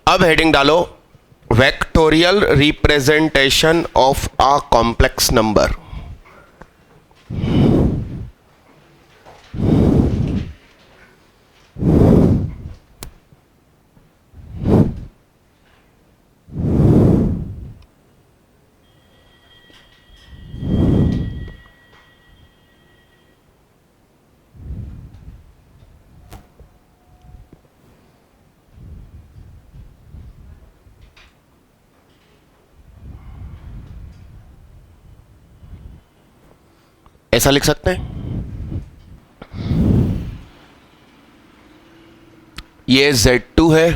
अब हेडिंग डालो, vectorial representation of a complex number. ऐसा लिख सकते हैं, ये Z2 है,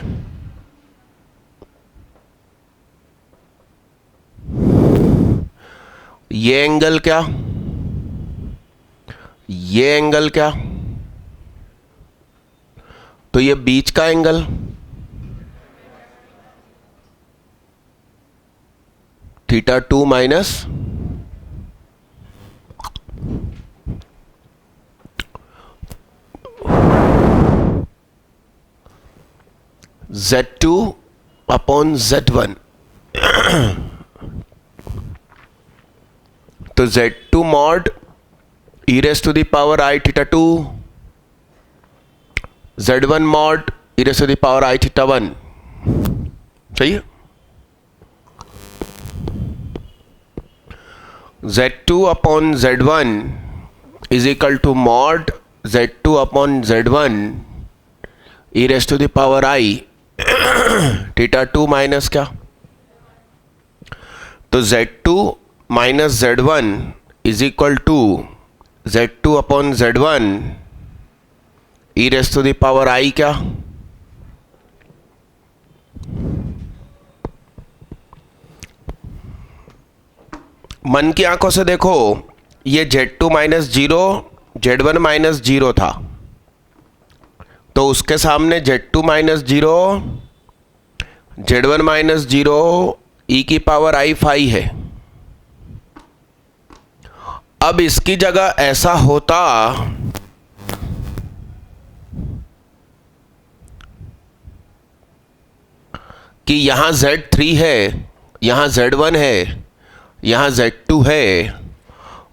ये एंगल क्या, ये एंगल क्या, तो ये बीच का angle θ2 minus Z2 upon Z1। तो Z2 mod e raise to the power I θ2, Z1 mod e raise to the power I θ1। सही है। Z2 upon Z1 is equal to mod Z2 upon Z1 e raise to the power I θ2 minus क्या, तो Z2 minus Z1 is equal to Z2 upon Z1 e raise to the power I क्या, मन की आंखों से देखो, ये Z2 minus 0 Z1 minus 0 था, तो उसके सामने Z2 minus 0 Z1 minus 0 e की पावर I5 है। अब इसकी जगह ऐसा होता कि यहां Z3 है, यहां Z1 है, यहां Z2 है,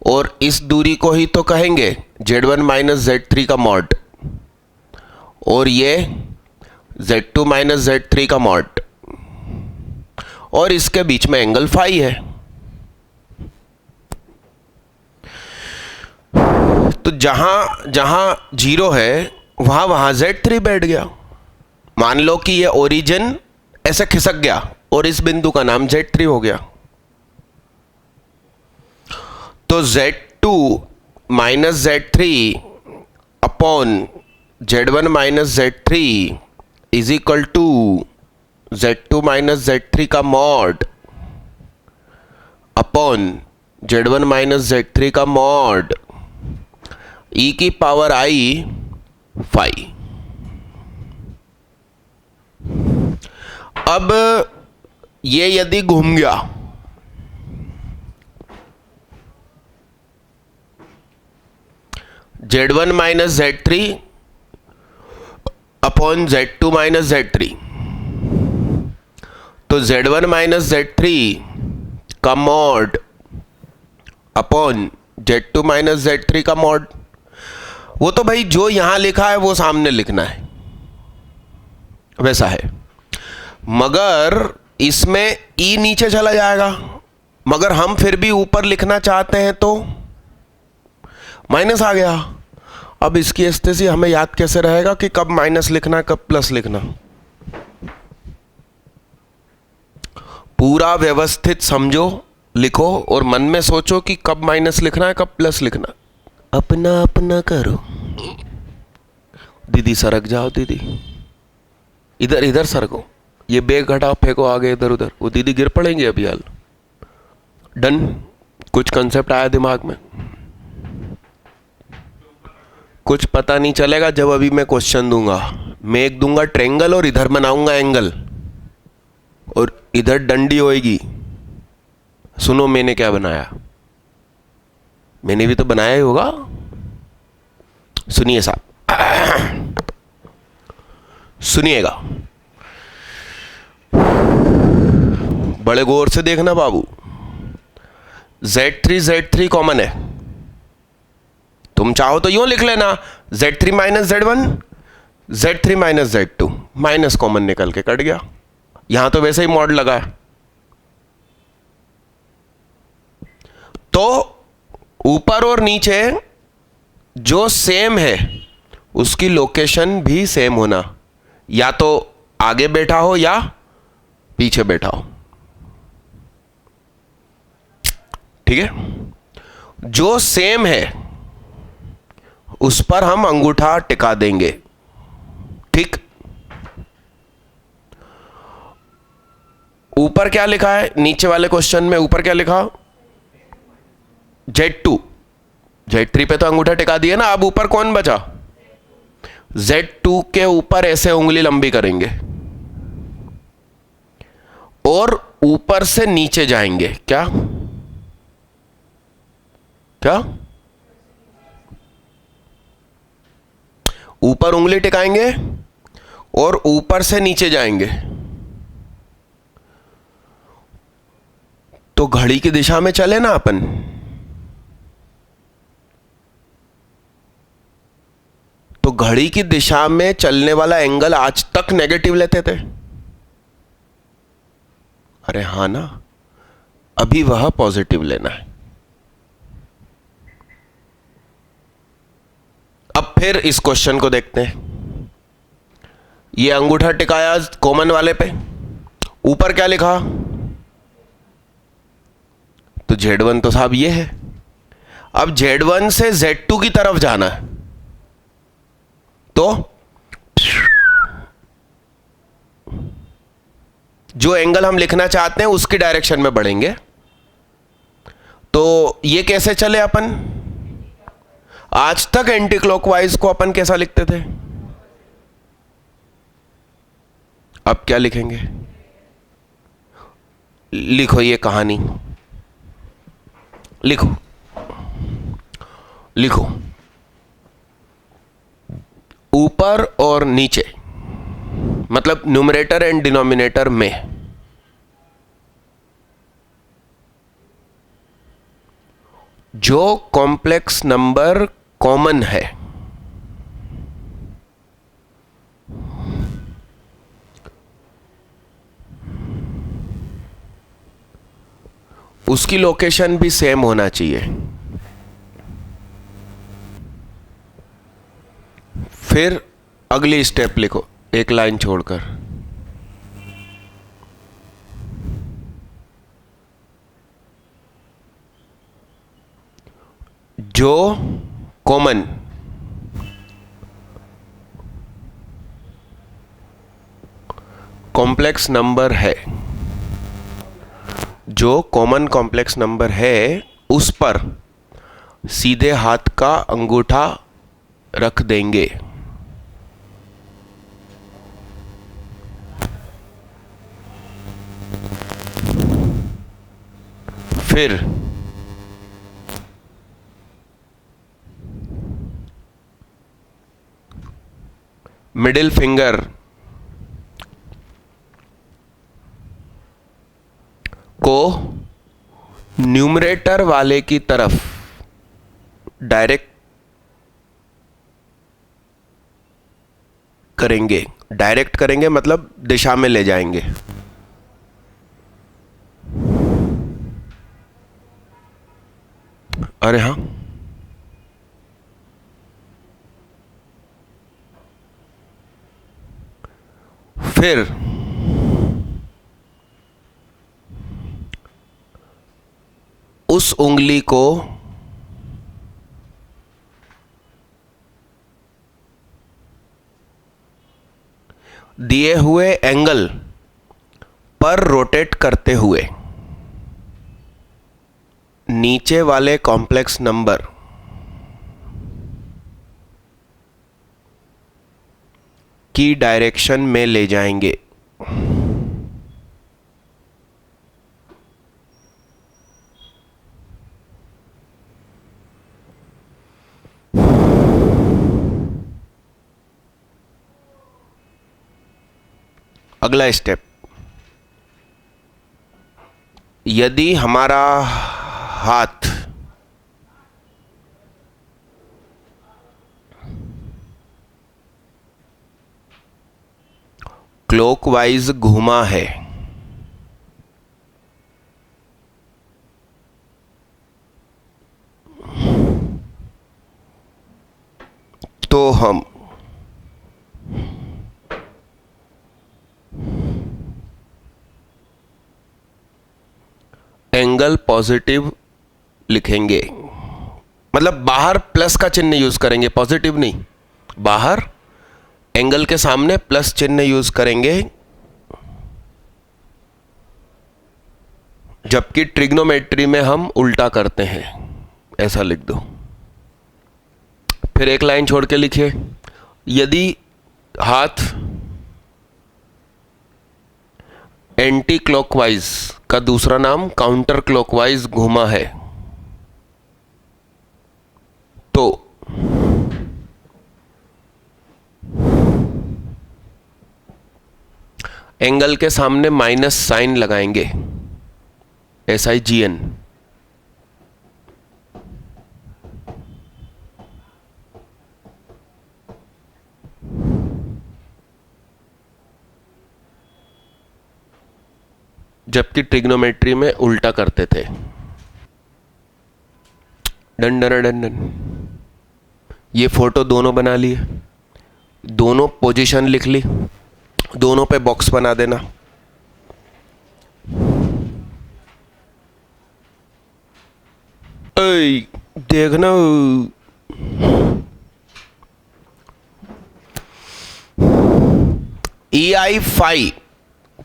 और इस दूरी को ही तो कहेंगे Z1 माइनस Z3 का मॉड, और ये Z2 माइनस Z3 का मॉड, और इसके बीच में एंगल फाई है। तो जहां जहां 0 है वहां वहां Z3 बैठ गया। मान लो कि ये ओरिजिन ऐसे खिसक गया और इस बिंदु का नाम Z3 हो गया, तो Z2 minus Z3 upon Z1 minus Z3 is equal to Z2 minus Z3 का mod upon Z1 minus Z3 का मॉड e की पावर I5। अब ये यदि घूम गया, Z1 minus Z3 upon Z2 minus Z3, तो Z1 माइनस Z3 का mod upon Z2 minus Z3 का मॉड, वो तो भाई जो यहां लिखा है वो सामने लिखना है, वैसा है। मगर इसमें e नीचे चला जाएगा, मगर हम फिर भी ऊपर लिखना चाहते हैं तो माइनस आ गया। अब इसकी स्थिति हमें याद कैसे रहेगा कि कब माइनस लिखना है कब प्लस लिखना। पूरा व्यवस्थित समझो, लिखो और मन में सोचो कि कब माइनस लिखना है कब प्लस लिखना। अपना अपना करो। दीदी सरक जाओ, दीदी इधर इधर सरको, ये बैग हटाओ फेंको आगे इधर उधर, वो दीदी गिर पड़ेंगे अभी हाल। डन। कुछ कंसेप्ट आया दिमाग में? कुछ पता नहीं चलेगा जब अभी मैं क्वेश्चन दूंगा। मैं एक दूंगा ट्रेंगल और इधर बनाऊंगा एंगल और इधर डंडी होएगी। सुनो मैंने क्या बनाया, मैंने भी तो बनाया ही होगा। सुनिए साहब, सुनिएगा। बड़े गौर से देखना बाबू, Z3 कॉमन है, तुम चाहो तो यूं लिख लेना Z3 minus Z1, Z3 minus Z2, minus common निकल के कट गया। यहां तो वैसे ही मॉड लगा है। तो ऊपर और नीचे जो सेम है उसकी लोकेशन भी सेम होना, या तो आगे बैठा हो या पीछे बैठा हो, ठीक है। जो सेम है उस पर हम अंगूठा टिका देंगे, ठीक। ऊपर क्या लिखा है नीचे वाले क्वेश्चन में? ऊपर क्या लिखा? Z2, Z3 पे तो अंगूठा टिका दिया ना, अब ऊपर कौन बचा? Z2 के ऊपर ऐसे उंगली लंबी करेंगे और ऊपर से नीचे जाएंगे। क्या क्या? ऊपर उंगली टिकाएंगे और ऊपर से नीचे जाएंगे, तो घड़ी की दिशा में चले ना अपन। तो घड़ी की दिशा में चलने वाला एंगल आज तक नेगेटिव लेते थे। अरे हाँ ना, अभी वह पॉजिटिव लेना है। अब फिर इस क्वेश्चन को देखते हैं। ये अंगूठा टिकाया कॉमन वाले पे, ऊपर क्या लिखा? तो Z1 तो साहब ये है। अब Z1 से Z2 की तरफ जाना है, तो जो एंगल हम लिखना चाहते हैं उसकी डायरेक्शन में बढ़ेंगे। तो ये कैसे चले अपन? आज तक एंटी क्लॉकवाइज को अपन कैसा लिखते थे? अब क्या लिखेंगे? लिखो ये कहानी, लिखो लिखो। ऊपर और नीचे, मतलब न्यूमरेटर एंड डिनोमिनेटर में जो कॉम्प्लेक्स नंबर कॉमन है उसकी लोकेशन भी सेम होना चाहिए। फिर अगली स्टेप लिखो एक लाइन छोड़कर। जो कॉमन कॉम्प्लेक्स नंबर है, जो कॉमन कॉम्प्लेक्स नंबर है उस पर सीधे हाथ का अंगूठा रख देंगे। फिर मिडिल फिंगर को न्यूमरेटर वाले की तरफ डायरेक्ट करेंगे। डायरेक्ट करेंगे मतलब दिशा में ले जाएंगे। अरे हाँ, फिर उस उंगली को दिए हुए एंगल पर रोटेट करते हुए नीचे वाले कॉम्प्लेक्स नंबर की डायरेक्शन में ले जाएंगे। अगला स्टेप, यदि हमारा हाथ क्लॉकवाइज घूमा है तो हम एंगल पॉजिटिव लिखेंगे। मतलब बाहर प्लस का चिन्ह यूज करेंगे, पॉजिटिव नहीं, बाहर एंगल के सामने प्लस चिन्ह यूज करेंगे, जबकि ट्रिग्नोमेट्री में हम उल्टा करते हैं। ऐसा लिख दो। फिर एक लाइन छोड़ के लिखिए, यदि हाथ एंटी क्लॉकवाइज का दूसरा नाम काउंटर क्लॉकवाइज घूमा है तो एंगल के सामने माइनस साइन लगाएंगे, SIGN। जबकि ट्रिग्नोमेट्री में उल्टा करते थे। Done done done done. ये फोटो दोनों बना लिए, दोनों पोजीशन लिख ली, दोनों पे बॉक्स बना देना। देखना EI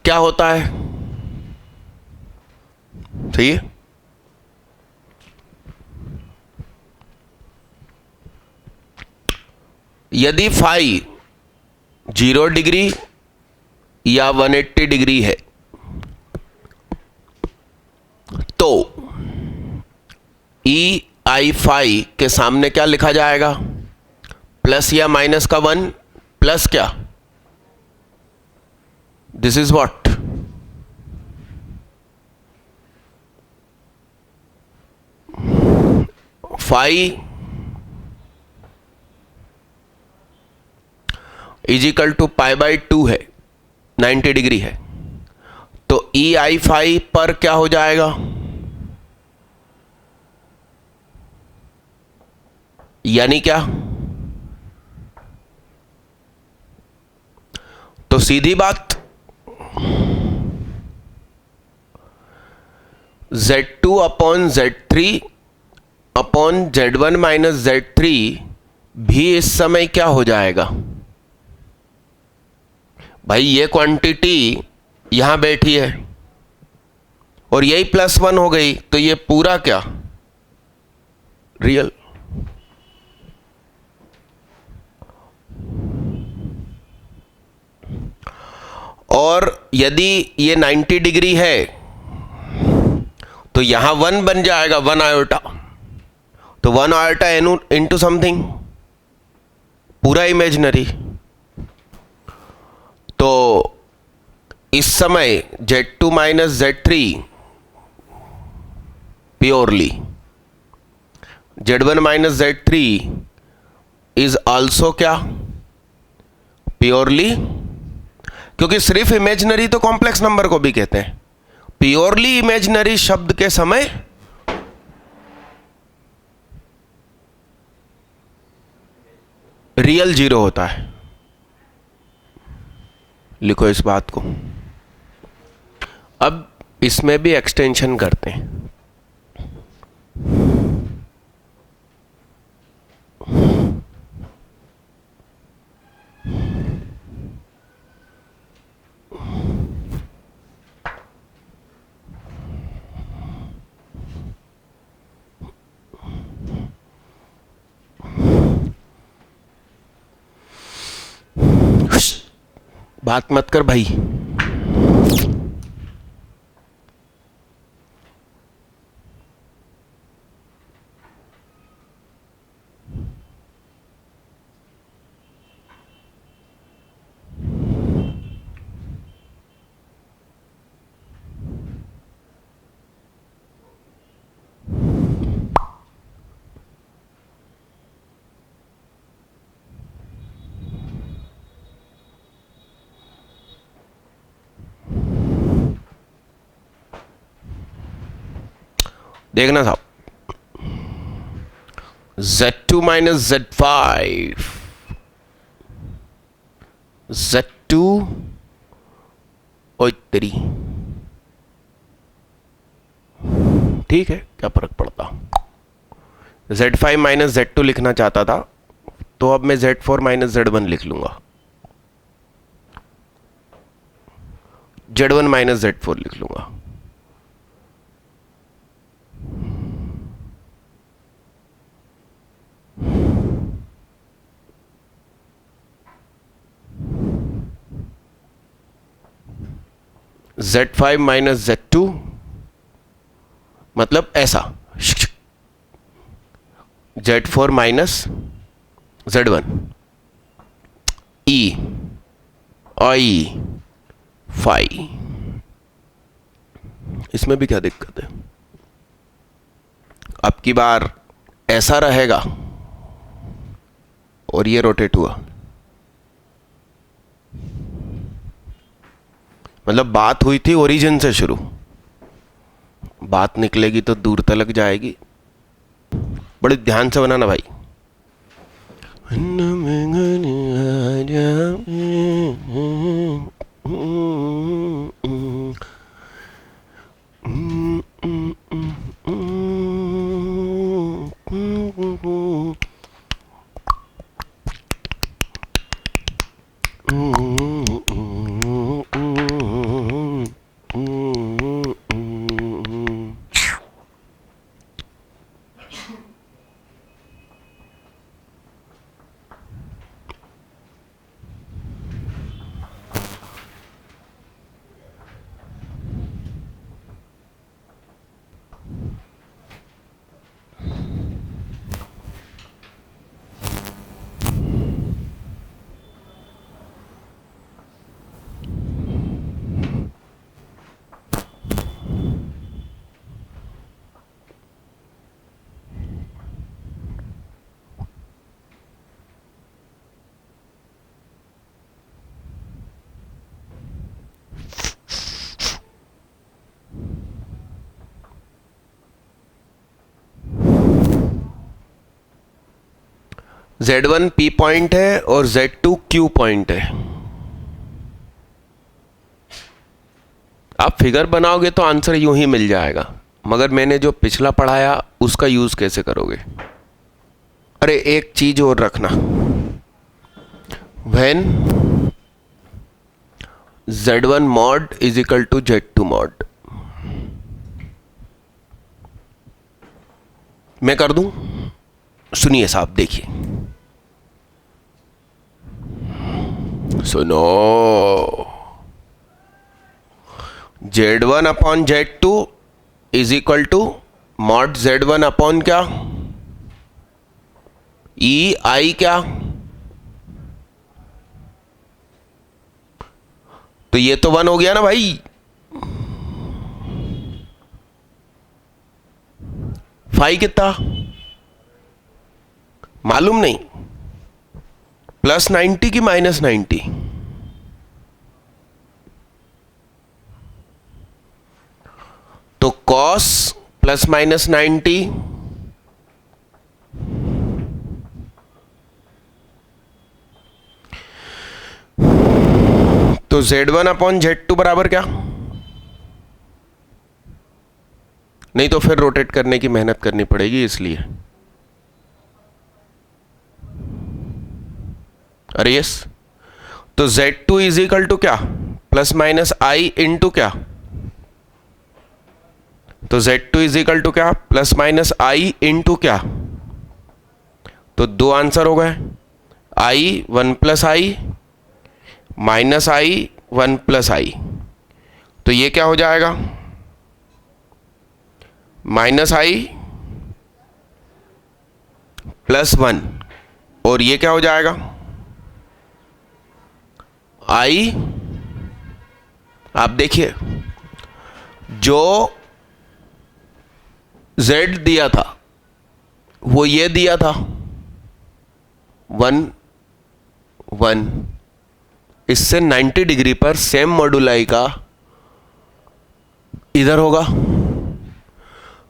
क्या होता है, सही है। यदि फाई 0 डिग्री या 180 डिग्री है तो EI के सामने क्या लिखा जाएगा, प्लस या माइनस का 1, प्लस क्या, this is what, phi is equal to π/2 है, 90 डिग्री है, तो EI पर क्या हो जाएगा, यानी क्या, तो सीधी बात Z2 upon Z3 upon Z1 minus Z3 भी इस समय क्या हो जाएगा। भाई ये क्वांटिटी यहां बैठी है और यही +1 हो गई, तो ये पूरा क्या रियल। और यदि ये 90 डिग्री है तो यहां 1 बन जाएगा, 1 आयोटा, तो 1 आयोटा इंटू समथिंग, पूरा इमेजिनरी। तो इस समय Z2 minus Z3 purely, Z1 minus Z3 is also क्या, प्योरली, क्योंकि सिर्फ इमेजिनरी तो कॉम्प्लेक्स नंबर को भी कहते हैं। प्योरली इमेजिनरी शब्द के समय रियल 0 होता है। लिखो इस बात को। अब इसमें भी एक्सटेंशन करते हैं। बात मत कर भाई। देखना साहब, Z2 माइनस Z5, Z2 और 3, ठीक है, क्या फर्क पड़ता। Z5 माइनस Z2 लिखना चाहता था तो अब मैं Z4 माइनस Z1 लिख लूंगा, Z1 माइनस Z4 लिख लूंगा। Z5 माइनस Z2 मतलब ऐसा, Z4 माइनस Z1, E आई फाई। इसमें भी क्या दिक्कत है, अब की बार ऐसा रहेगा और ये रोटेट हुआ, मतलब बात हुई थी ओरिजिन से शुरू, बात निकलेगी तो दूर तलक जाएगी। बड़े ध्यान से बनाना भाई। Z1 P पॉइंट है और Z2 Q पॉइंट है। आप फिगर बनाओगे तो आंसर यूं ही मिल जाएगा, मगर मैंने जो पिछला पढ़ाया उसका यूज कैसे करोगे। अरे एक चीज और रखना, when Z1 mod is equal to Z2 mod, मैं कर दूं, सुनिए साहब, देखिए सुनो, Z1 upon Z2 is equal to mod Z1 upon क्या, ई आई क्या, तो ये तो 1 हो गया ना भाई। फाई कितना मालूम नहीं, +90 की -90, तो cos +-90 तो Z1 अपॉन Z2 बराबर क्या, नहीं तो फिर रोटेट करने की मेहनत करनी पड़ेगी इसलिए। अरे यस, तो Z2 इज इक्वल टू क्या, +-i इंटू क्या, तो Z2 इज इक्वल टू क्या, +-i इंटू क्या, तो दो आंसर हो गए, i 1 + i -i 1 + i, तो ये क्या हो जाएगा, -i +1, और ये क्या हो जाएगा, i, आप देखिए जो z दिया था वो ये दिया था 1 1, इससे 90 डिग्री पर सेम मॉडुलाई का इधर होगा,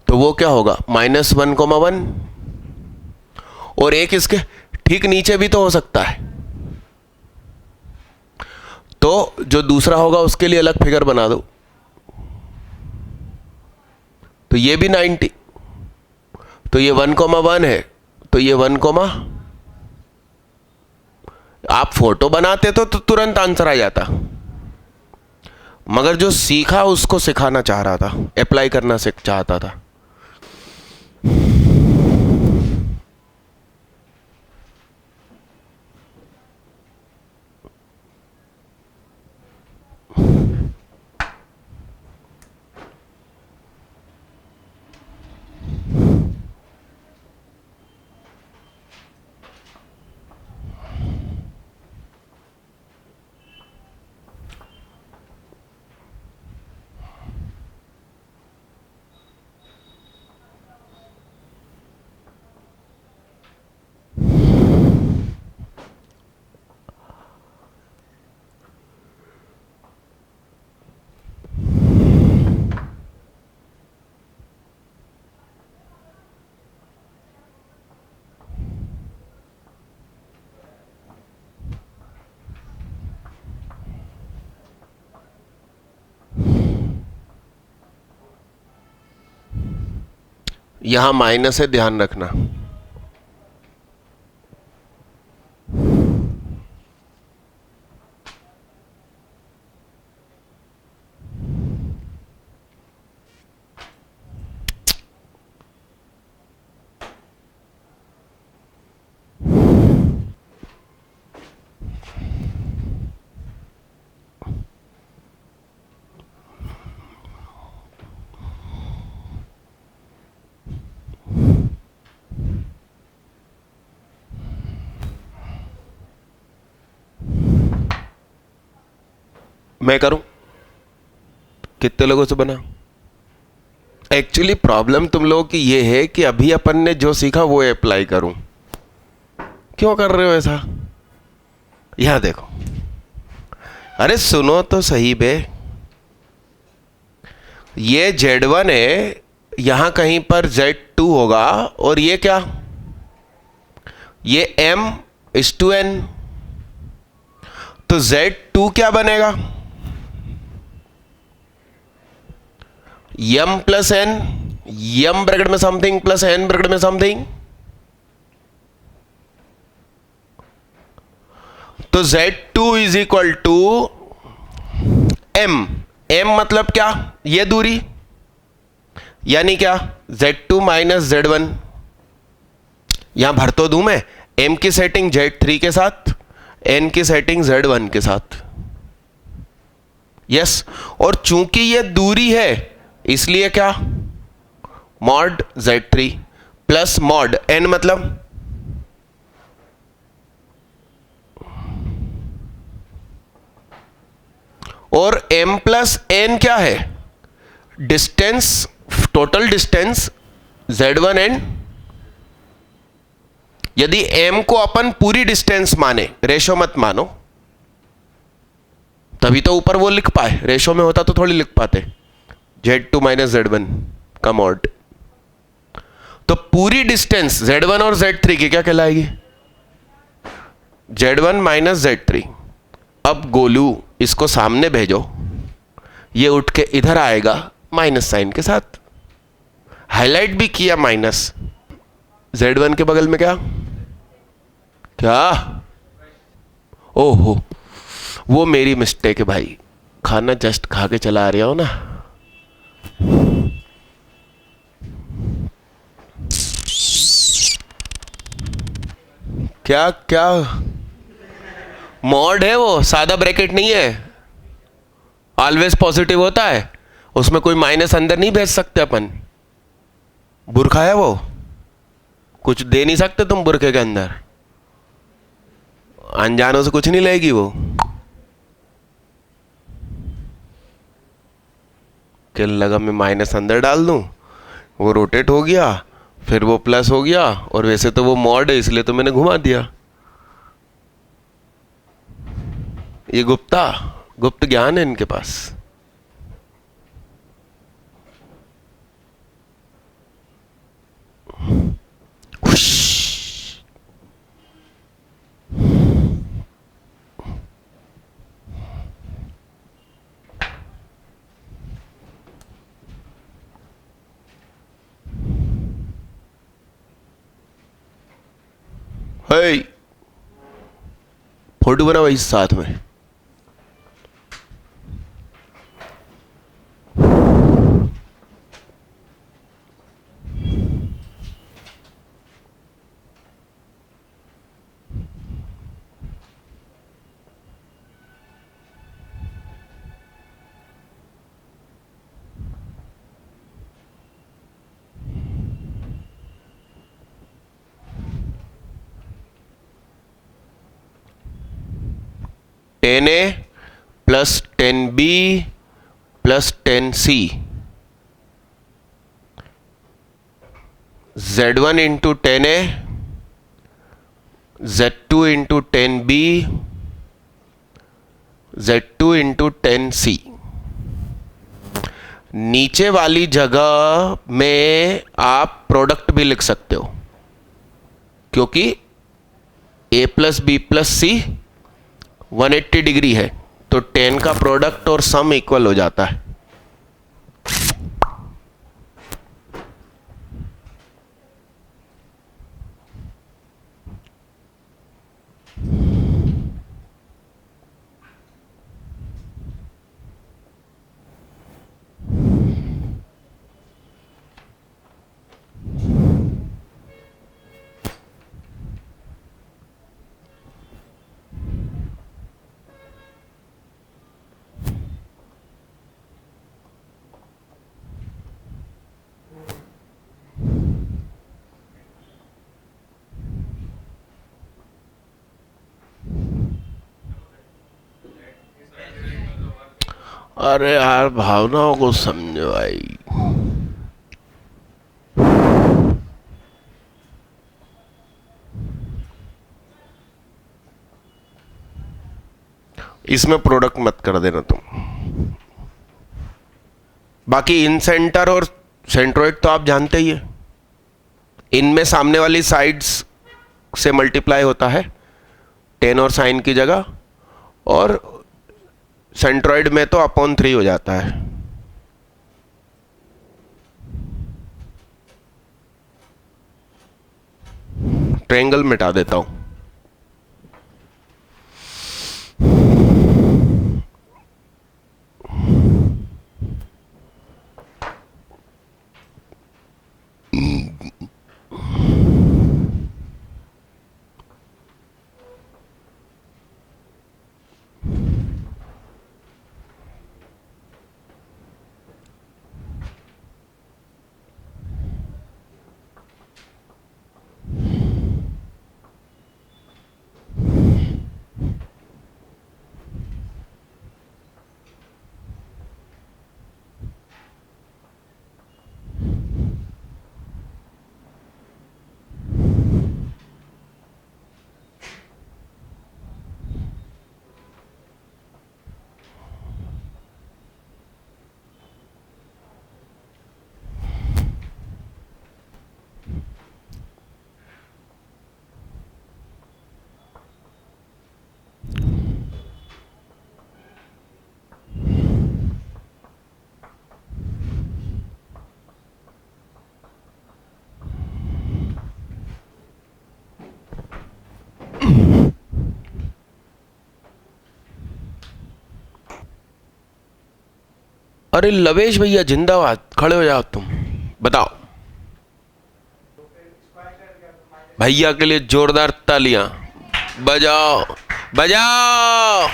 तो वो क्या होगा, -1,1 और एक इसके ठीक नीचे भी तो हो सकता है, तो जो दूसरा होगा उसके लिए अलग फिगर बना दो। तो ये भी 90, तो ये 1,1 है, तो ये 1, आप फोटो बनाते तो तुरंत आंसर आ जाता, मगर जो सीखा उसको सिखाना चाह रहा था, अप्लाई करना चाहता था। यहां माइनस है, ध्यान रखना। मैं करूं, कितने लोगों से बना। एक्चुअली प्रॉब्लम तुम लोगों की ये है कि अभी अपन ने जो सीखा वो अप्लाई करूं। क्यों कर रहे हो ऐसा? यहां देखो, अरे सुनो तो सही बे, ये Z1 है, यहां कहीं पर Z2 होगा, और ये क्या, ये M/N, तो Z2 क्या बनेगा, M+N, M ब्रैकेट में समथिंग प्लस N ब्रैकेट में समथिंग, तो Z2 is equal to M। M मतलब क्या, ये दूरी, यानी क्या, Z2 - Z1। यहां भर तो दूं मैं, M की सेटिंग Z3 के साथ, N की सेटिंग Z1 के साथ, यस। और चूंकि ये दूरी है इसलिए क्या, mod Z3 plus mod N मतलब, और M+N क्या है, distance, total distance Z1 N। यदि M को अपन पूरी डिस्टेंस माने, रेशो मत मानो, तभी तो ऊपर वो लिख पाए, रेशो में होता तो थोड़ी लिख पाते, Z2 - Z1 का मॉड। तो पूरी डिस्टेंस Z1 और Z3 की क्या कहलाएगी, Z1 - Z3। अब गोलू इसको सामने भेजो, ये उठ के इधर आएगा माइनस साइन के साथ, हाईलाइट भी किया माइनस, Z1 के बगल में क्या, क्या, ओहो वो मेरी मिस्टेक है भाई, खाना जस्ट खा के चला आ रहा हो ना। क्या क्या मॉड है वो, सादा ब्रैकेट नहीं है, ऑलवेज पॉजिटिव होता है, उसमें कोई माइनस अंदर नहीं भेज सकते अपन। बुरखा है वो, कुछ दे नहीं सकते तुम बुरखे के अंदर, अनजानों से कुछ नहीं लेगी वो। क्या लगा मैं माइनस अंदर डाल दूं, वो रोटेट हो गया, फिर वो प्लस हो गया, और वैसे तो वो मॉड है इसलिए तो मैंने घुमा दिया। ये गुप्त ज्ञान है इनके पास। है फोटो बना भाई साथ में। Ten A plus 10B plus 10C Z1 into 10A Z2 into 10B Z2 into 10C। नीचे वाली जगह में आप प्रोडक्ट भी लिख सकते हो क्योंकि A plus B plus C 180 degree है, तो 10 का प्रोडक्ट और सम इक्वल हो जाता है। अरे यार भावनाओं को समझो भाई। इसमें प्रोडक्ट मत कर देना तुम। बाकी इन सेंटर और सेंट्रोइड तो आप जानते ही है, इनमें सामने वाली साइड्स से मल्टीप्लाई होता है 10 और साइन की जगह, और सेंट्रॉइड में तो अपॉन 3 हो जाता है। ट्रायंगल मिटा देता हूं। अरे लवेश भैया जिंदाबाद, खड़े हो जाओ तुम, बताओ। भैया के लिए जोरदार तालियां बजाओ बजाओ।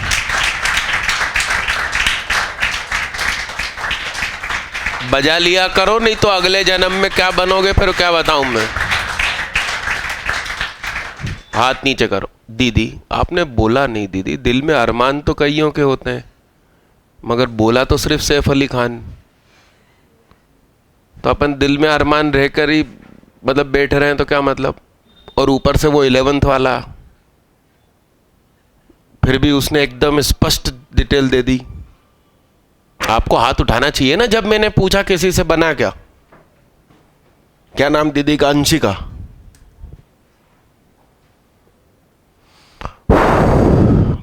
बजा लिया करो, नहीं तो अगले जन्म में क्या बनोगे फिर क्या बताऊं मैं। हाथ नीचे करो। दीदी आपने बोला नहीं, दीदी दिल में अरमान तो कईयों के होते हैं, मगर बोला तो सिर्फ सैफ अली खान। तो अपन दिल में अरमान रहकर ही मतलब बैठे रहे हैं तो क्या मतलब। और ऊपर से वो 11th वाला, फिर भी उसने एकदम स्पष्ट डिटेल दे दी। आपको हाथ उठाना चाहिए ना जब मैंने पूछा किसी से बना क्या। क्या नाम दीदी का? अंशिका।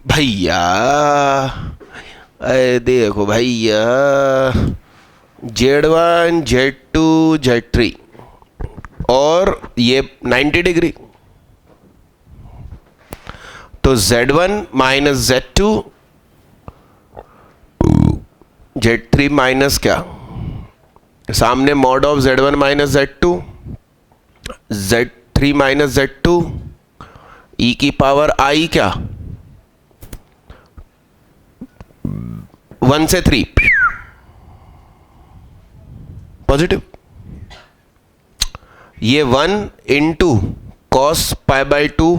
भैया अरे देखो भैया, Z1 Z2 Z3 और ये 90 डिग्री तो Z1 minus Z2, Z3 minus क्या, सामने mod of Z1 minus Z2, Z3 minus Z2 e की पावर I क्या, 1 से 3 पॉजिटिव। ये 1 into cos pi by 2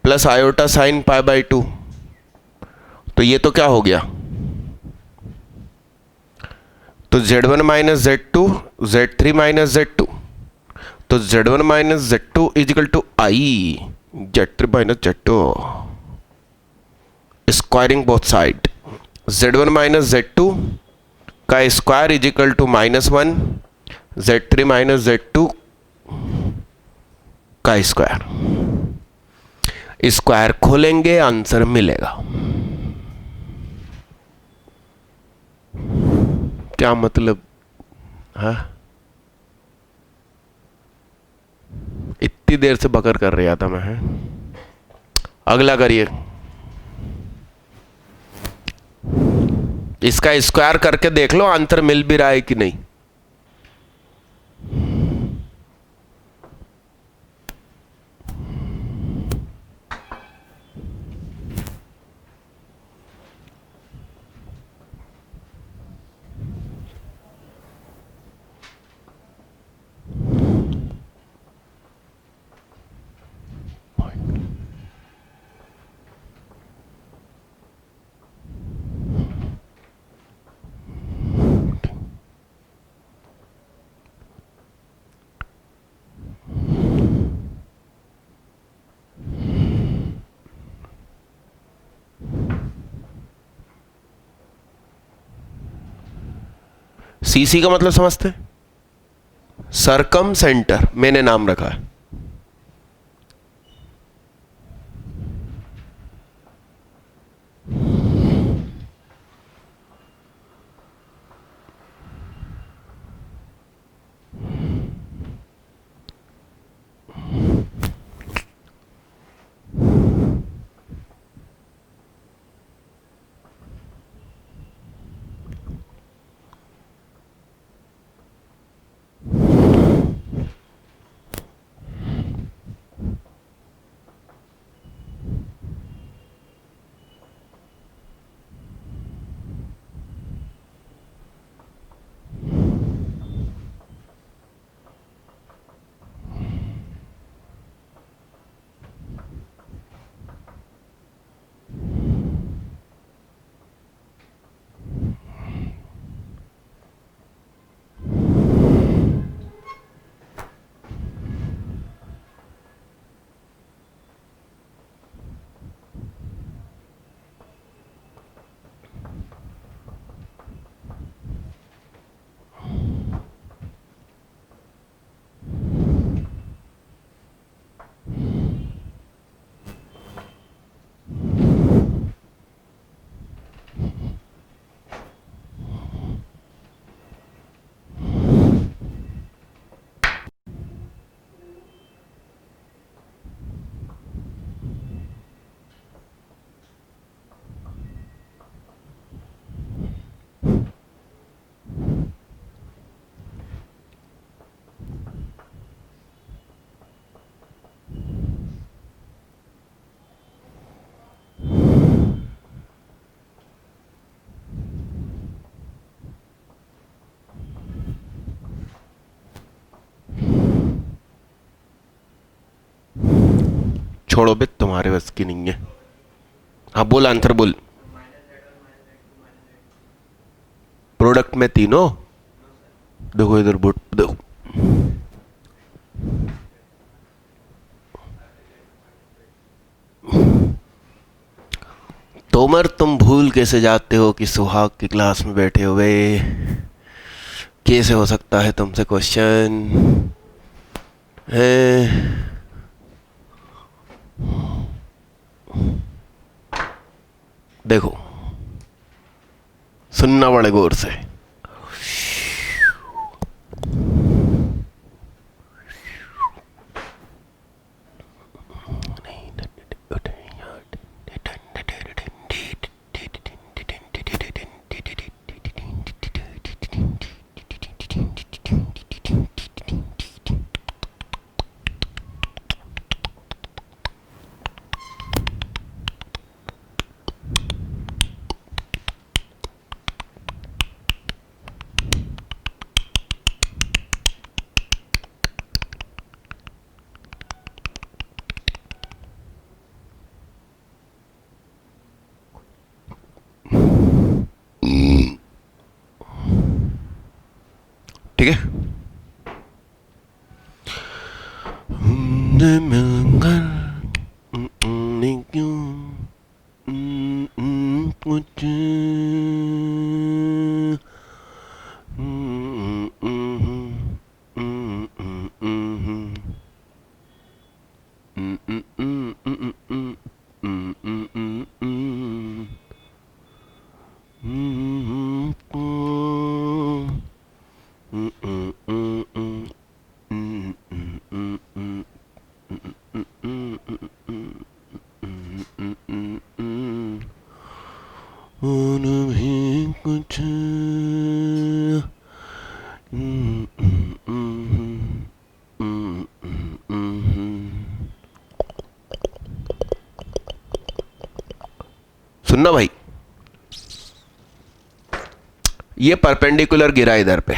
plus iota sine pi by 2, तो ये तो क्या हो गया, तो Z1 minus Z2, Z3 minus Z2, तो Z1 minus Z2 is equal to I Z3 minus Z2, squaring both side, Z1 minus Z2 का square is equal to -1, Z3 minus Z2 का स्क्वायर, स्क्वायर खोलेंगे आंसर मिलेगा। क्या मतलब है, इतनी देर से बकर कर रहा था मैं। अगला करिए, इसका स्क्वायर करके देख लो आंसर मिल भी रहा है कि नहीं। सीसी का मतलब समझते, सरकम सेंटर मैंने नाम रखा है। छोड़ो बे, तुम्हारे बस की नहीं है। हाँ बोल, आंसर बोल। प्रोडक्ट में तीनों, देखो इधर बोट देखो, तोमर तुम भूल कैसे जाते हो कि सुहाग की क्लास में बैठे हुए, कैसे हो सकता है तुमसे क्वेश्चन है। देखो सुनना बड़े गौर से, ठीक है। कुछ सुनना भाई, ये परपेंडिकुलर गिरा इधर पे,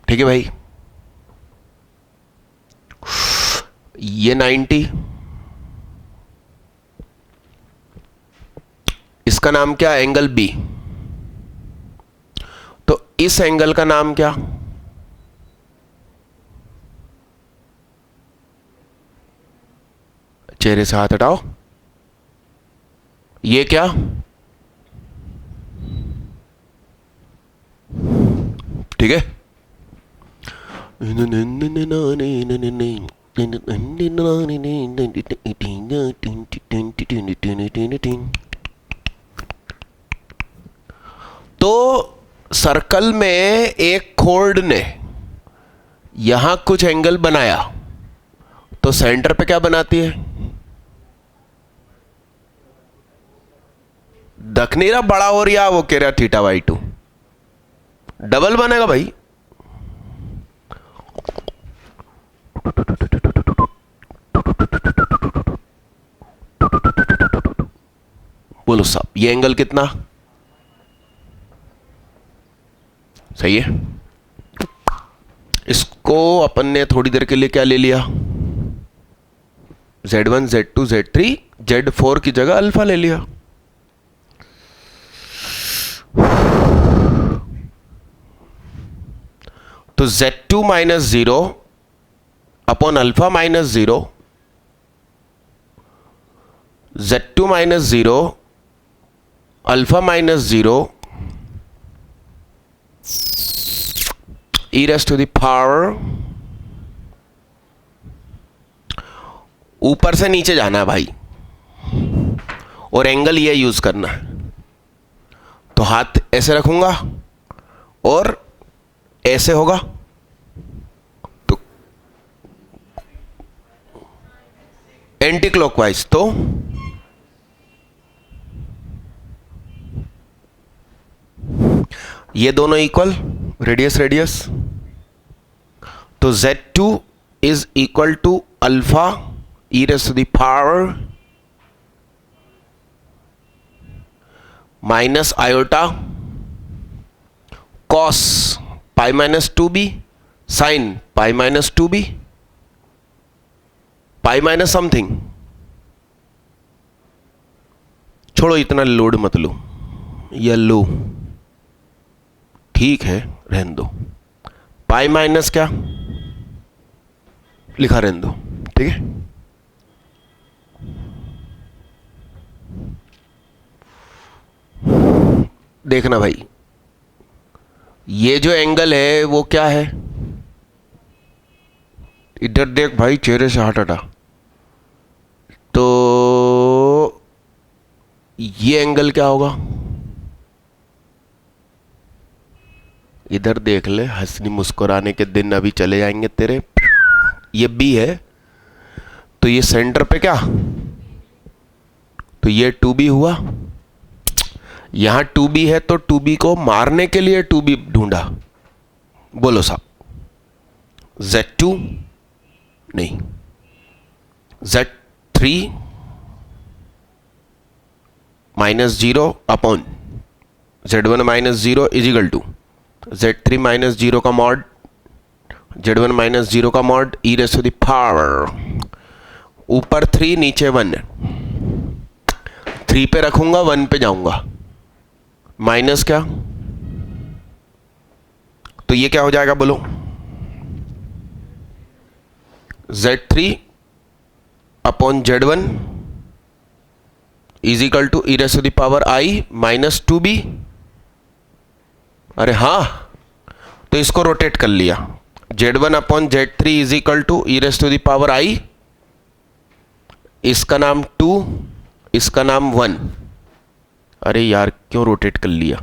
ठीक है भाई। ये 90, इसका नाम क्या, एंगल बी। तो इस एंगल का नाम क्या, चेहरे से हाथ हटाओ, ये क्या, ठीक है। तो सर्कल में एक कोर्ड ने यहां कुछ एंगल बनाया, तो सेंटर पे क्या बनाती है, दखनीरा बड़ा हो रहा, वो कह रहा थीटा बाई 2, डबल बनेगा भाई। बोलो साहब, ये एंगल कितना सही है। इसको अपन ने थोड़ी देर के लिए क्या ले लिया, Z1 Z2 Z3 Z4 की जगह अल्फा ले लिया। तो Z2 minus 0 upon alpha minus 0, Z2 minus 0 alpha minus 0 e raised to the power, ऊपर से नीचे जाना है भाई, और एंगल ये यूज करना है। तो हाथ ऐसे रखूंगा और ऐसे होगा, तो एंटी क्लॉकवाइज, तो ये दोनों इक्वल, रेडियस रेडियस, तो Z2 is equal to alpha e raised to the power minus iota cos pi minus 2b sine pi minus 2b pi minus something. छोड़ो, इतना लोड मत लो, या लो, ठीक है रहने दो। पाई माइनस क्या लिखा, रहने दो, ठीक है। देखना भाई, ये जो एंगल है वो क्या है, इधर देख भाई, चेहरे से हाथ हटा। तो ये एंगल क्या होगा, इधर देख ले, हंसनी मुस्कुराने के दिन अभी चले जाएंगे तेरे। ये बी है, तो ये सेंटर पे क्या, तो ये 2b हुआ, यहां 2b है, तो 2b को मारने के लिए 2b ढूंढा। बोलो साहब, Z2 नहीं, Z3 minus 0 upon Z1 minus 0 is equal to Z3 minus 0 का मॉड Z1 माइनस 0 का mod e raise to the power, ऊपर 3 नीचे 1, 3 पे रखूंगा 1 पे जाऊंगा, माइनस क्या, तो ये क्या हो जाएगा बोलो, Z3 upon Z1 is equal to e raise to the power I minus 2b। अरे हाँ, तो इसको रोटेट कर लिया। Z1 upon Z3 is equal to e raise to the power I, इसका नाम 2, इसका नाम 1। अरे यार क्यों रोटेट कर लिया,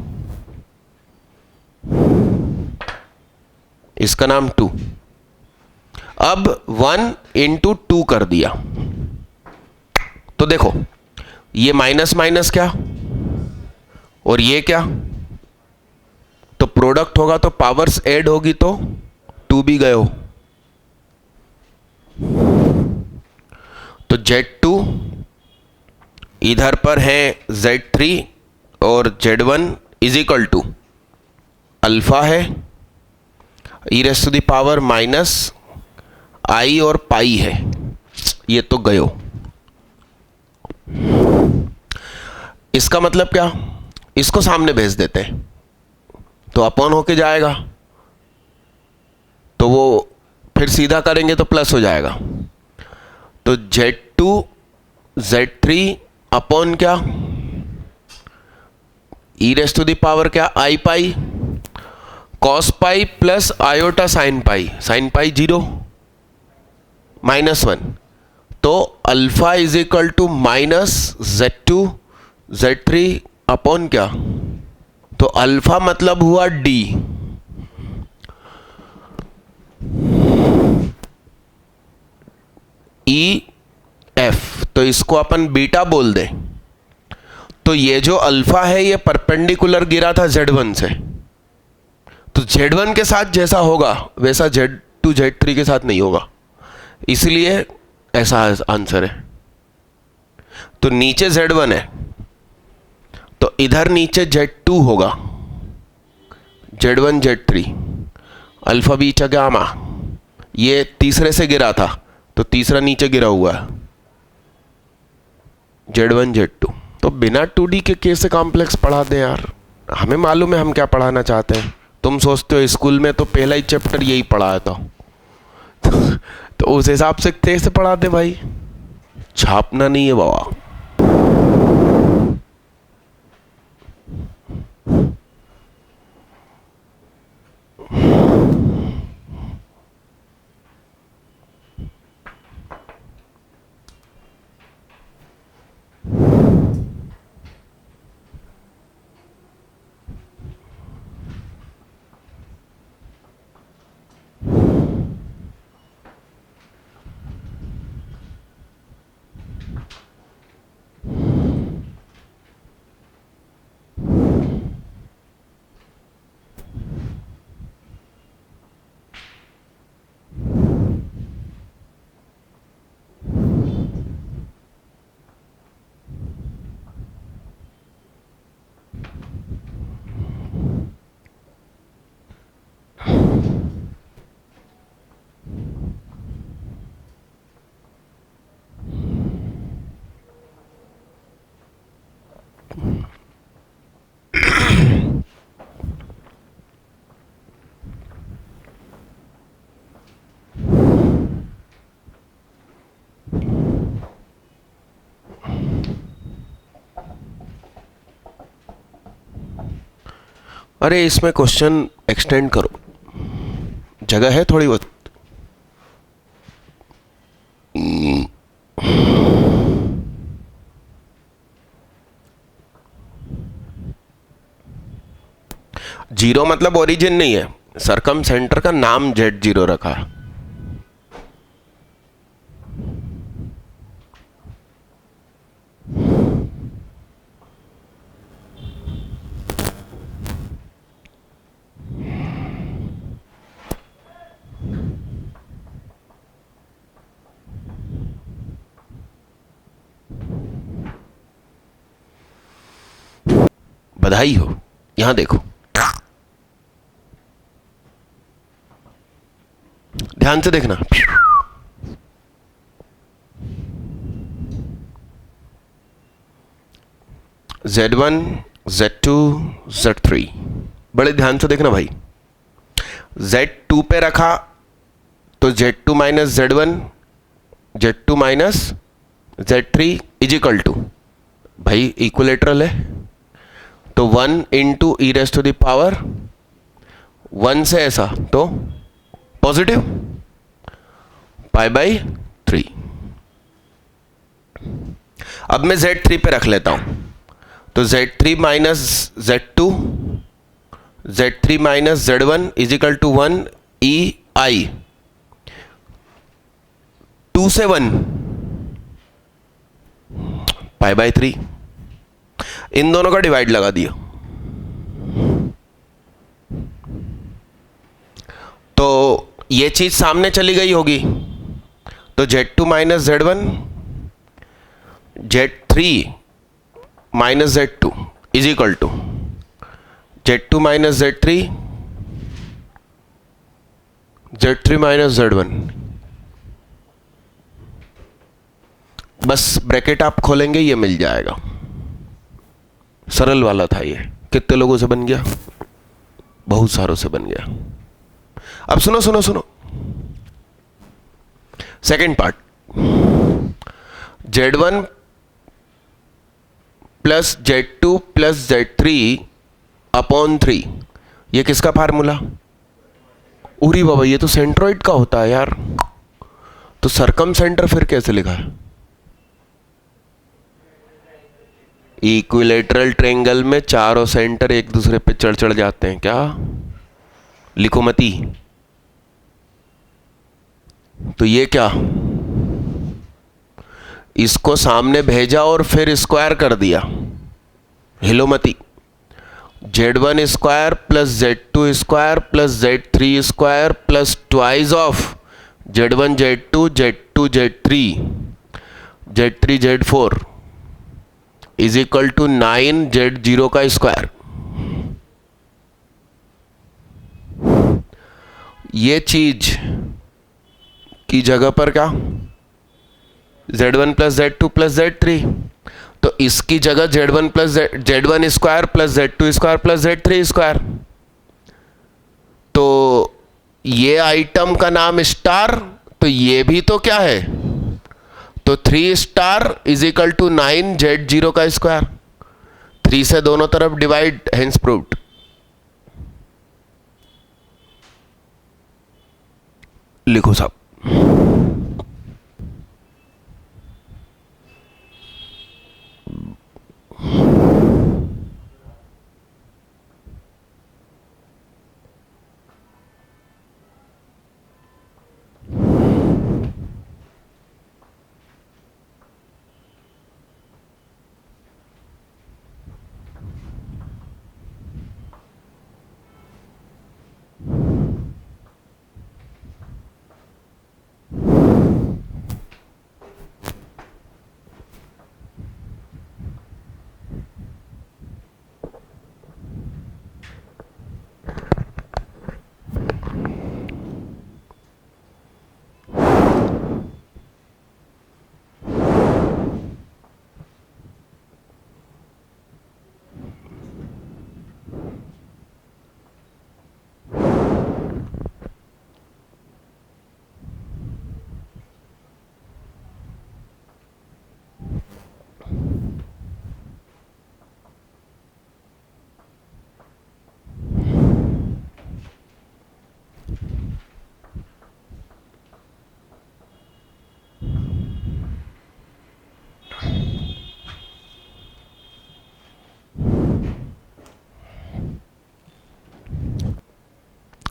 इसका नाम 2। अब 1 इंटू 2 कर दिया, तो देखो ये माइनस माइनस क्या और ये क्या, तो प्रोडक्ट होगा तो पावर्स ऐड होगी तो 2 भी गए हो। तो Z2 इधर पर है Z3 और Z1 is equal to alpha है e raise to the power minus I और पाई है, ये तो गयो। इसका मतलब क्या, इसको सामने भेज देते हैं तो अपॉन होके जाएगा, तो वो फिर सीधा करेंगे तो प्लस हो जाएगा। तो Z2 Z3 अपॉन क्या, e raise to the power क्या I pi cos pi plus iota sine pi, sine pi 0 minus 1। तो alpha is equal to minus Z2 Z3 upon क्या, तो अल्फा मतलब हुआ D। ई एफ, तो इसको अपन beta बोल दें। तो ये जो अल्फा है ये परपेंडिकुलर गिरा था Z1 से, तो Z1 के साथ जैसा होगा वैसा Z2 Z3 के साथ नहीं होगा, इसलिए ऐसा आंसर है। तो नीचे Z1 है तो इधर नीचे Z2 होगा, Z1 Z3 alpha beta gamma, ये तीसरे से गिरा था तो तीसरा नीचे गिरा हुआ है Z1 Z2। तो बिना 2D के कैसे कॉम्प्लेक्स पढ़ा दें यार, हमें मालूम है हम क्या पढ़ाना चाहते हैं। तुम सोचते हो स्कूल में तो पहला ही चैप्टर यही पढ़ाया था तो उस हिसाब से कैसे पढ़ा दे भाई, छापना नहीं है बाबा। अरे इसमें क्वेश्चन एक्सटेंड करो, जगह है थोड़ी बहुत। जीरो मतलब ओरिजिन नहीं है, सरकम सेंटर का नाम Z0 रखा है। बधाई हो, यहां देखो, ध्यान से देखना। Z1 Z2 Z3, बड़े ध्यान से देखना भाई। Z2 पे रखा तो Z2 minus Z1, Z2 minus Z3 is equal to, भाई इक्विलेटरल है तो 1 into e raise to the power 1 से ऐसा तो पॉजिटिव π/3। अब मैं Z3 पे रख लेता हूं, तो Z3 minus Z2, Z3 minus Z1 is equal to 1 EI, 2 से 1 π/3, इन दोनों का डिवाइड लगा दिया तो ये चीज सामने चली गई होगी, तो Z2 minus Z1, Z3 minus Z2 is equal to Z2 minus Z3, Z3 minus Z1। बस ब्रैकेट आप खोलेंगे ये मिल जाएगा, सरल वाला था ये। कितने लोगों से बन गया? बहुत सारों से बन गया। अब सुनो सुनो सुनो, second part, Z1 plus Z2 plus Z3 upon 3, ये किसका फार्मूला? उरी बाबा, ये तो सेंट्रोइड का होता है यार, तो सरकम सेंटर फिर कैसे लिखा है? इक्विलेटरल ट्रायंगल में चारों सेंटर एक दूसरे पे चढ़ चढ़ जाते हैं क्या? लिखो मती। तो ये क्या, इसको सामने भेजा और फिर स्क्वायर कर दिया, हिलो मती। Z1 square plus Z2 square plus Z3 square plus twice of Z1 Z2 Z2 Z3 Z3 Z4 is equal to 9 Z0 का स्क्वायर। ये चीज की जगह पर क्या, Z1 plus Z2 plus Z3, तो इसकी जगह Z1 plus Z1 square plus Z2 square plus Z3 square. तो ये आइटम का नाम स्टार, तो ये भी तो क्या है, तो 3 star is equal to 9 Z0 का स्क्वायर। 3 से दोनों तरफ डिवाइड, हेंस प्रूव्ड। लिखो साहब।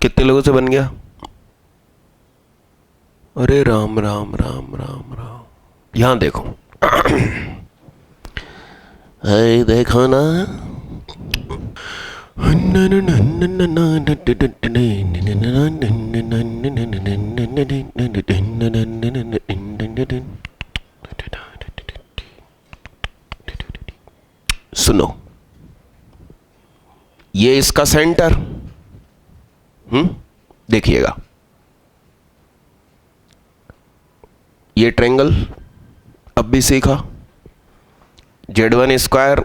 कितने लोगों से बन गया? अरे राम राम राम राम राम। यहां देखो, है देखो ना, सुनो, ये इसका सेंटर, देखिएगा, ये ट्रायंगल अब भी सीखा, Z1 square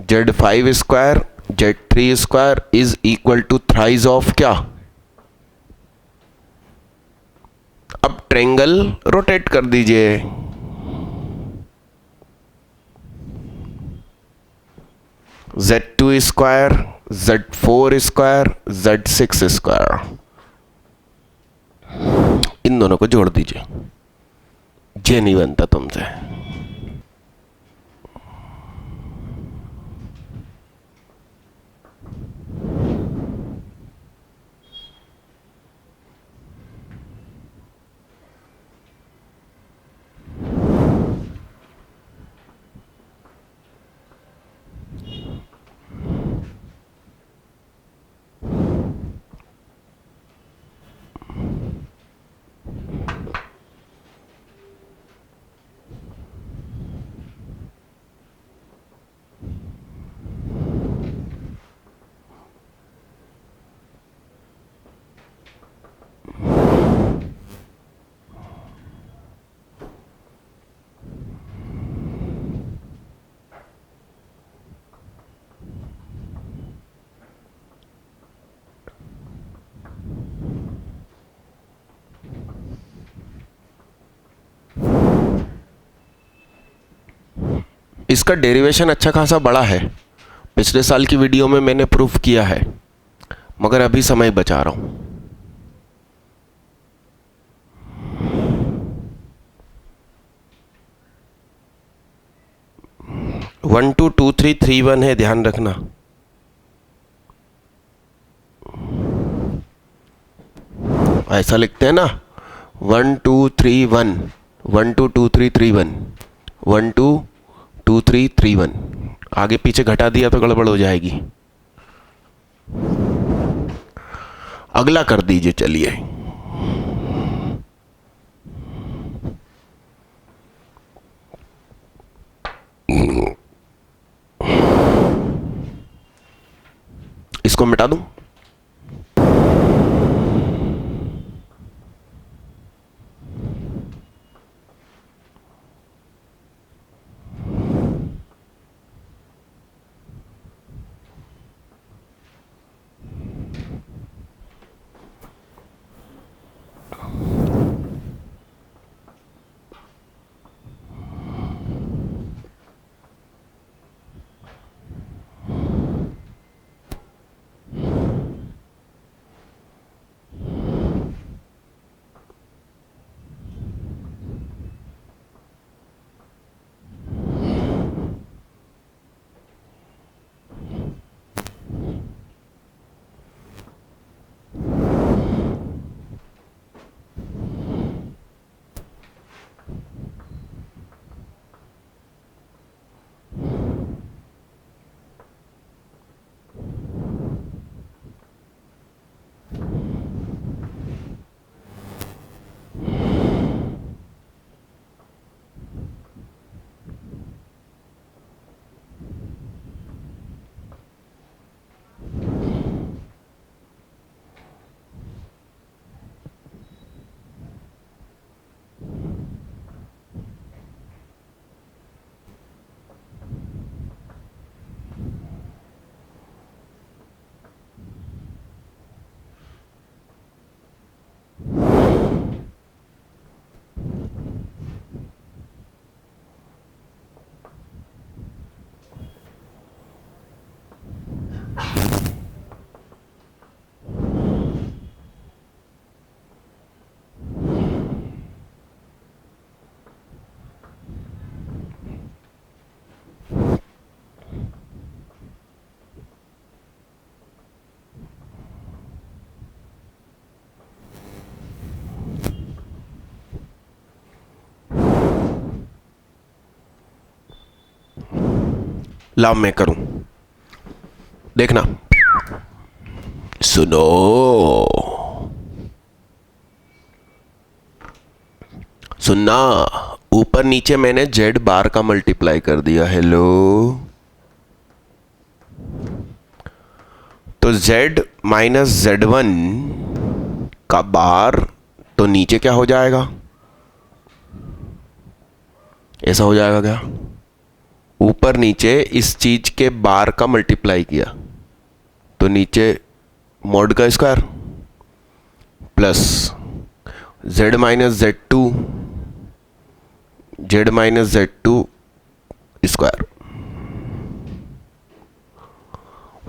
Z5 square Z3 square is equal to thrice of क्या, अब ट्रायंगल रोटेट कर दीजिए। Z2 square, Z4 square, Z6 square, इन दोनों को जोड़ दीजिए। ये नहीं बनता तुमसे। इसका डेरिवेशन अच्छा खासा बड़ा है, पिछले साल की वीडियो में मैंने प्रूफ किया है, मगर अभी समय बचा रहा हूं। One two two three three one है, ध्यान रखना। ऐसा लिखते हैं ना, 1 2 3 1, 1 2 2 3 3 1, 1 2 2 3 3 1। आगे पीछे घटा दिया तो गड़बड़ हो जाएगी। अगला कर दीजिए, चलिए। इसको मिटा दूं। लाओ मैं करूं, देखना। सुनो, सुनना। ऊपर नीचे मैंने जेड बार का मल्टीप्लाई कर दिया। हेलो, तो z माइनस Z1 का बार तो नीचे क्या हो जाएगा? ऐसा हो जाएगा क्या? ऊपर नीचे इस चीज के बार का मल्टीप्लाई किया तो नीचे मॉड का square plus z minus z2, z minus z2 square,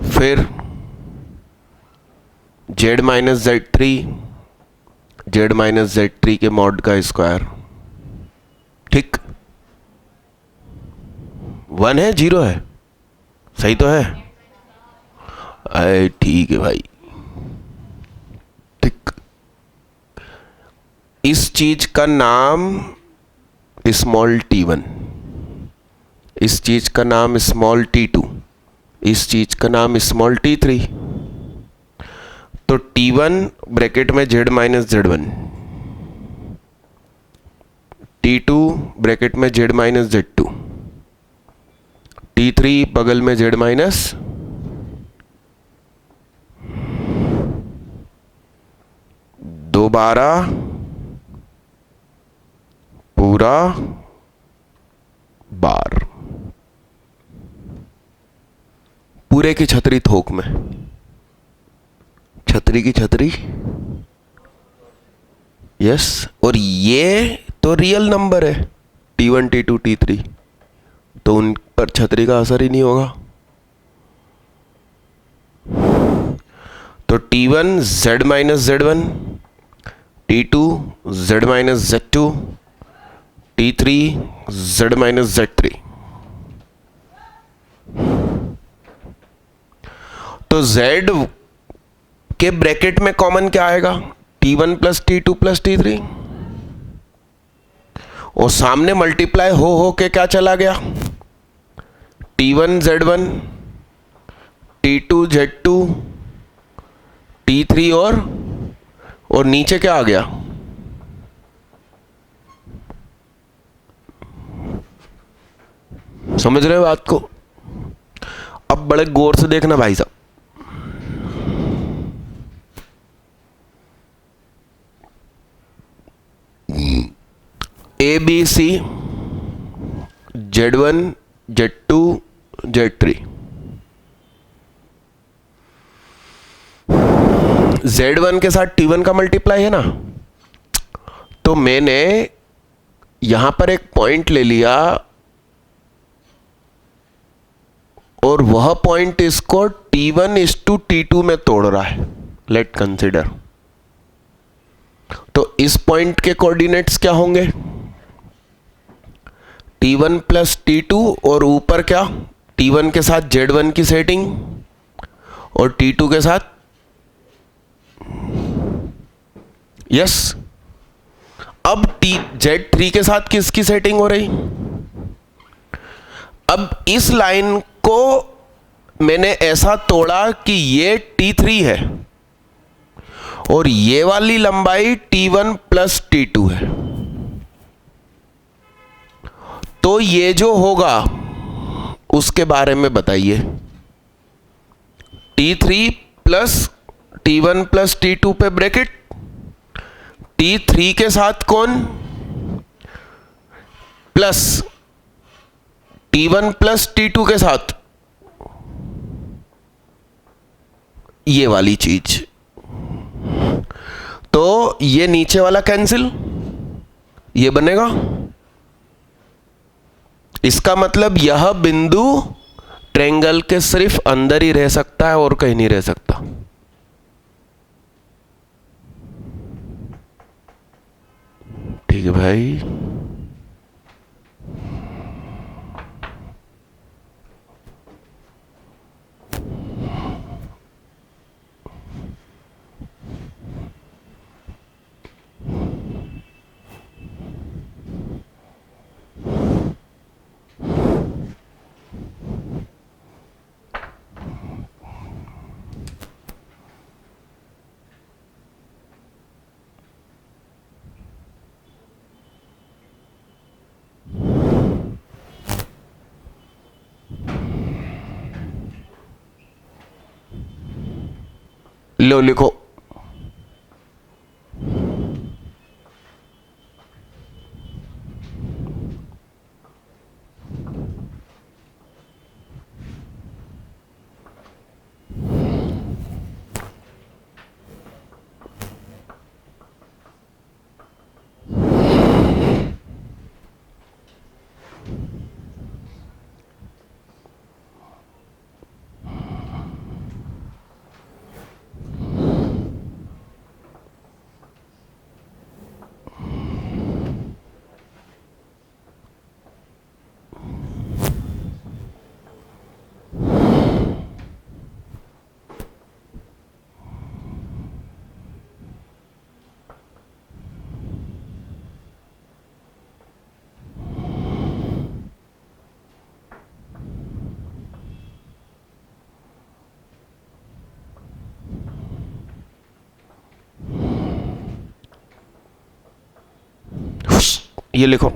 फिर z minus z3, z minus z3 के मॉड का स्क्वायर। ठीक, 1 है 0 है, सही तो है? अरे ठीक है भाई। ठीक, इस चीज का नाम स्मॉल t1, इस चीज का नाम स्मॉल t2, इस चीज का नाम स्मॉल t3। तो t1 ब्रैकेट में z minus z1, t2 bracket में z माइनस z2, t3 बगल में z माइनस, दोबारा पूरा बार, पूरे की छतरी थोक में, छतरी की छतरी। यस, और ये तो रियल नंबर है t1 t2 t3, तो उन पर छतरी का असर ही नहीं होगा। तो t1 z minus z1, t2 z minus z2, t3 z minus z3। तो z के ब्रैकेट में कॉमन क्या आएगा? t1 plus t2 plus t3, और सामने मल्टीप्लाई हो के क्या चला गया? t1 z1, t2 z2, t3 और नीचे क्या आ गया? समझ रहे हो बात को? अब बड़े गौर से देखना भाई साहब। ABC Z1 Z2 Z3, Z1 के साथ T1 का मल्टीप्लाई है ना, तो मैंने यहां पर एक पॉइंट ले लिया और वह पॉइंट इसको T1:T2 में तोड़ रहा है। Late consider. तो इस पॉइंट के कोऑर्डिनेट्स क्या होंगे? T1 प्लस T2, और ऊपर क्या? T1 के साथ Z1 की सेटिंग और T2 के साथ, यस। अब Z3 के साथ किसकी सेटिंग हो रही? अब इस लाइन को मैंने ऐसा तोड़ा कि ये T3 है और ये वाली लंबाई T1 प्लस T2 है। तो ये जो होगा उसके बारे में बताइए। T3 plus T1 plus T2 पे ब्रैकेट, T3 के साथ कौन? प्लस T1 प्लस T2 के साथ ये वाली चीज। तो ये नीचे वाला कैंसिल, ये बनेगा। इसका मतलब यह बिंदु ट्रायंगल के सिर्फ अंदर ही रह सकता है और कहीं नहीं रह सकता। ठीक है भाई। लो लिखो। ये लिखो,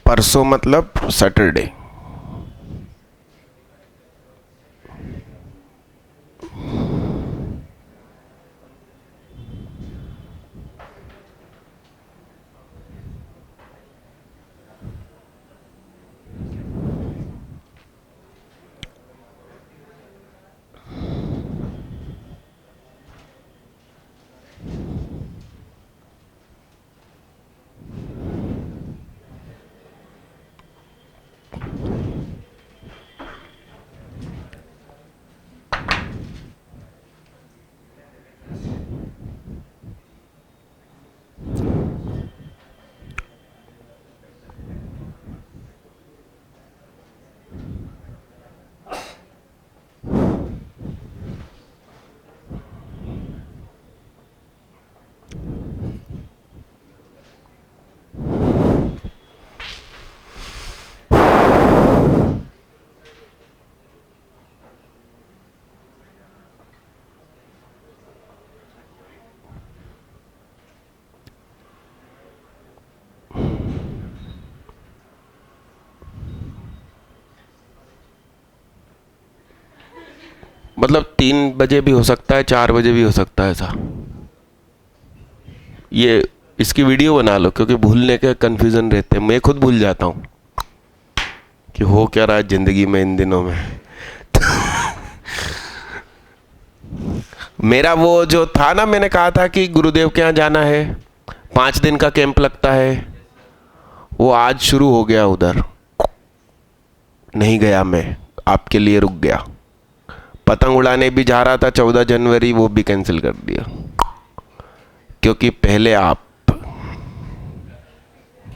परसों मतलब सैटरडे। मतलब 3 बजे भी हो सकता है, 4 बजे भी हो सकता है ऐसा। ये इसकी वीडियो बना लो, क्योंकि भूलने के कन्फ्यूज़न रहते हैं, मैं खुद भूल जाता हूँ कि हो क्या रहा है ज़िंदगी में इन दिनों में। मेरा वो जो था ना, मैंने कहा था कि गुरुदेव के यहाँ जाना है, 5 दिन का कैंप लगता है, वो आज शुरू हो गया। उधर नहीं गया मैं, आपके लिए रुक गया। पतंग उड़ाने भी जा रहा था 14 जनवरी, वो भी कैंसिल कर दिया, क्योंकि पहले आप